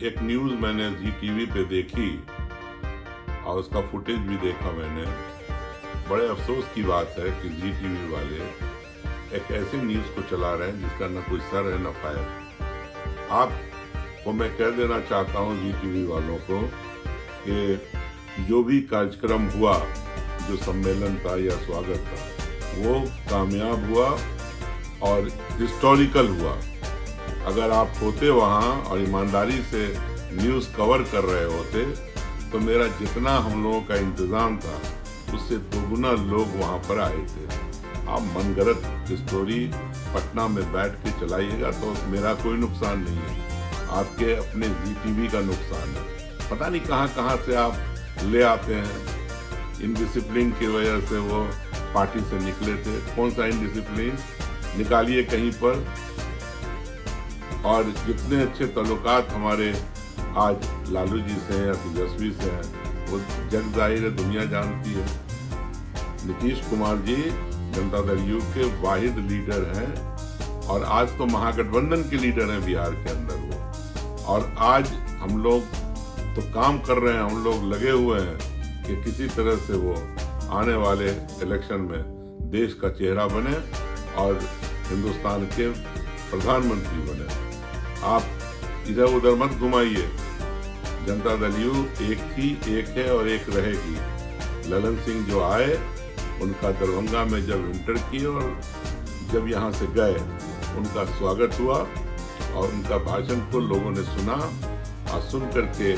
एक न्यूज़ मैंने जी टीवी पे देखी और उसका फुटेज भी देखा मैंने। बड़े अफसोस की बात है कि जी टीवी वाले एक ऐसे न्यूज़ को चला रहे हैं जिसका न कोई सर है न पैर। आपको मैं कह देना चाहता हूँ जी टीवी वालों को कि जो भी कार्यक्रम हुआ, जो सम्मेलन था या स्वागत था, वो कामयाब हुआ और हिस्टोरिकल हुआ। अगर आप होते वहाँ और ईमानदारी से न्यूज़ कवर कर रहे होते तो मेरा जितना हम लोगों का इंतज़ाम था उससे दोगुना लोग वहाँ पर आए थे। आप मनगढ़ंत स्टोरी पटना में बैठ के चलाइएगा तो मेरा कोई नुकसान नहीं है, आपके अपने जी टीवी का नुकसान है। पता नहीं कहाँ कहाँ से आप ले आते हैं। इनडिसिप्लिन की वजह से वो पार्टी से निकले थे। कौन सा इनडिसिप्लिन निकालिए कहीं पर। और जितने अच्छे ताल्लुकात हमारे आज लालू जी से हैं या तेजस्वी से हैं वो जग जाहिर है, दुनिया जानती है। नीतीश कुमार जी जनता दल यू के वाहिद लीडर हैं और आज तो महागठबंधन के लीडर हैं बिहार के अंदर वो। और आज हम लोग तो काम कर रहे हैं, हम लोग लगे हुए हैं कि किसी तरह से वो आने वाले इलेक्शन में देश का चेहरा बने और हिंदुस्तान के प्रधानमंत्री बने। आप इधर उधर मत घुमाइए। जनता दल यू एक थी, एक है और एक रहेगी। ललन सिंह जो आए, उनका दरभंगा में जब इंटर किए और जब यहाँ से गए, उनका स्वागत हुआ और उनका भाषण को लोगों ने सुना और सुन करके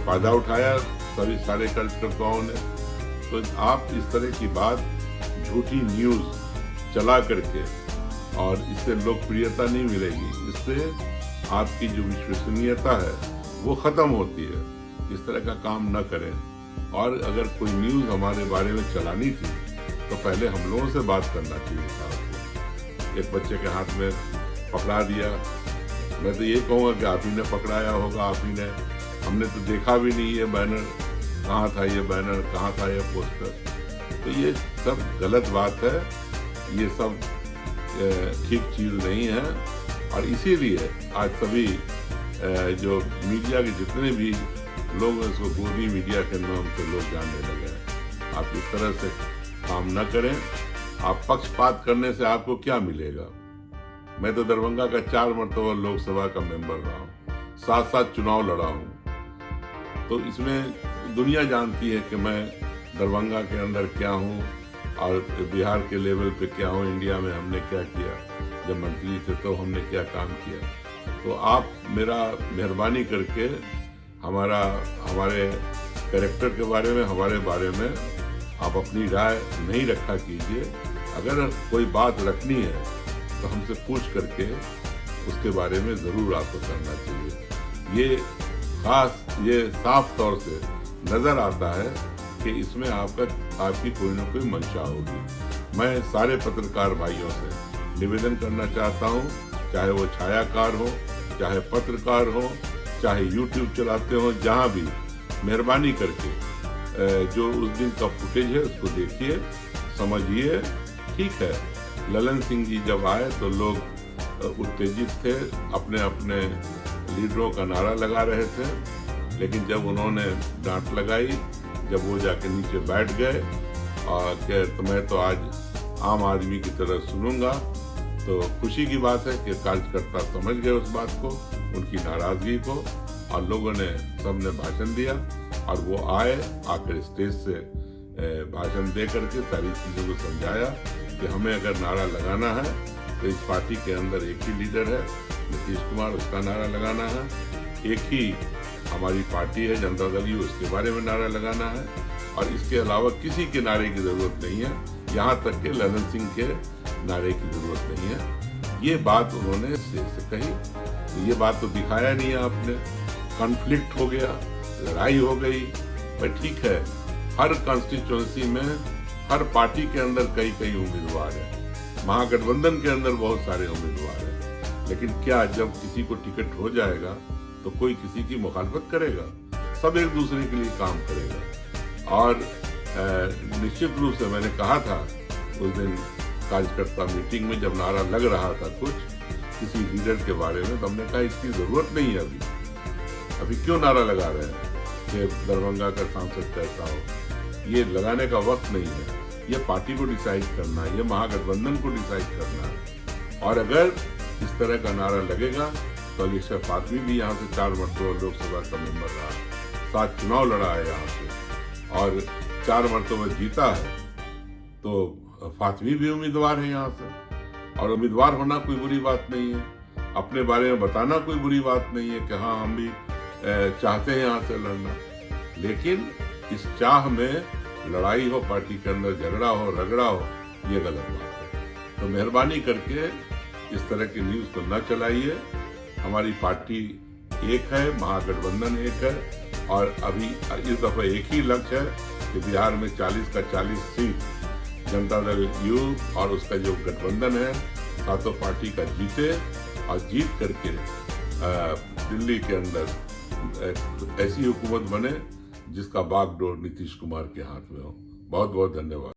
फायदा उठाया सभी सारे कार्यकर्ताओं ने। तो आप इस तरह की बात झूठी न्यूज़ चला करके और इससे लोकप्रियता नहीं मिलेगी, इससे आपकी जो विश्वसनीयता है वो ख़त्म होती है। इस तरह का काम न करें। और अगर कोई न्यूज़ हमारे बारे में चलानी थी तो पहले हम लोगों से बात करना चाहिए था आपको। एक बच्चे के हाथ में पकड़ा दिया, मैं तो ये कहूँगा कि आप ही ने पकड़ाया होगा, आप ही ने। हमने तो देखा भी नहीं ये बैनर, कहाँ था ये बैनर, कहाँ था ये पोस्टर। तो ये सब गलत बात है, ये सब ठीक चीज़ नहीं है। और इसीलिए आज सभी जो मीडिया के जितने भी लोग हैं इसको गोदी मीडिया के नाम से लोग जानने लगे हैं। आप इस तरह से काम न करें। आप पक्षपात करने से आपको क्या मिलेगा। मैं तो दरभंगा का 4 मरतबा लोकसभा का मेंबर रहा हूँ, 7 चुनाव लड़ा हूँ। तो इसमें दुनिया जानती है कि मैं दरभंगा के अंदर क्या हूँ और बिहार के लेवल पे क्या हो, इंडिया में हमने क्या किया। जब मंत्री थे तो हमने क्या काम किया। तो आप मेरा मेहरबानी करके हमारे कैरेक्टर के बारे में, हमारे बारे में आप अपनी राय नहीं रखा कीजिए। अगर कोई बात रखनी है तो हमसे पूछ करके उसके बारे में ज़रूर आपको करना चाहिए। ये साफ तौर से नज़र आता है कि इसमें आपकी कोई ना कोई मंशा होगी। मैं सारे पत्रकार भाइयों से निवेदन करना चाहता हूँ, चाहे वो छायाकार हो, चाहे पत्रकार हो, चाहे यूट्यूब चलाते हो, जहाँ भी, मेहरबानी करके जो उस दिन का फुटेज है उसको देखिए, समझिए। ठीक है, ललन सिंह जी जब आए तो लोग उत्तेजित थे, अपने अपने लीडरों का नारा लगा रहे थे, लेकिन जब उन्होंने डांट लगाई, जब वो जाके नीचे बैठ गए और कि मैं तो आज आम आदमी की तरह सुनूंगा, तो खुशी की बात है कि कार्यकर्ता समझ गए उस बात को, उनकी नाराजगी को, और लोगों ने सबने भाषण दिया और वो आकर स्टेज से भाषण दे करके सारी चीज़ों को समझाया कि हमें अगर नारा लगाना है तो इस पार्टी के अंदर एक ही लीडर है नीतीश कुमार, उसका नारा लगाना है। एक ही हमारी पार्टी है जनता दल यू, उसके बारे में नारा लगाना है और इसके अलावा किसी के नारे की ज़रूरत नहीं है, यहाँ तक कि ललन सिंह के नारे की ज़रूरत नहीं है। ये बात उन्होंने से कही। तो ये बात तो दिखाया नहीं है आपने। कॉन्फ्लिक्ट हो गया, लड़ाई हो गई। भाई ठीक है, हर कॉन्स्टिट्यूंसी में हर पार्टी के अंदर कई उम्मीदवार हैं, महागठबंधन के अंदर बहुत सारे उम्मीदवार हैं, लेकिन क्या जब किसी को टिकट हो जाएगा तो कोई किसी की मुखालफत करेगा? सब एक दूसरे के लिए काम करेगा। और निश्चित रूप से मैंने कहा था उस दिन कार्यकर्ता मीटिंग में जब नारा लग रहा था कुछ किसी लीडर के बारे में, तो हमने कहा इसकी ज़रूरत नहीं है अभी। अभी क्यों नारा लगा रहे हैं कि दरभंगा का सांसद कैसा हो? ये लगाने का वक्त नहीं है। ये पार्टी को डिसाइड करना है, ये महागठबंधन को डिसाइड करना है। और अगर इस तरह का नारा लगेगा तो अलीशा फातमी भी यहाँ से 4 मरतबा लोकसभा का मेंबर रहा, 7 चुनाव लड़ा है यहाँ से और 4 मरतबा जीता है। तो फातमी भी उम्मीदवार है यहाँ से, और उम्मीदवार होना कोई बुरी बात नहीं है, अपने बारे में बताना कोई बुरी बात नहीं है कि हाँ हम भी चाहते हैं यहाँ से लड़ना। लेकिन इस चाह में लड़ाई हो, पार्टी के अंदर झगड़ा हो, रगड़ा हो, ये गलत बात है। तो मेहरबानी करके इस तरह की न्यूज़ को न चलाइए। हमारी पार्टी एक है, महागठबंधन एक है, और अभी इस दफा एक ही लक्ष्य है कि बिहार में 40 का 40 सीट जनता दल यू और उसका जो गठबंधन है सातों पार्टी का जीते, और जीत करके दिल्ली के अंदर ऐसी हुकूमत बने जिसका बागडोर नीतीश कुमार के हाथ में हो। बहुत बहुत धन्यवाद।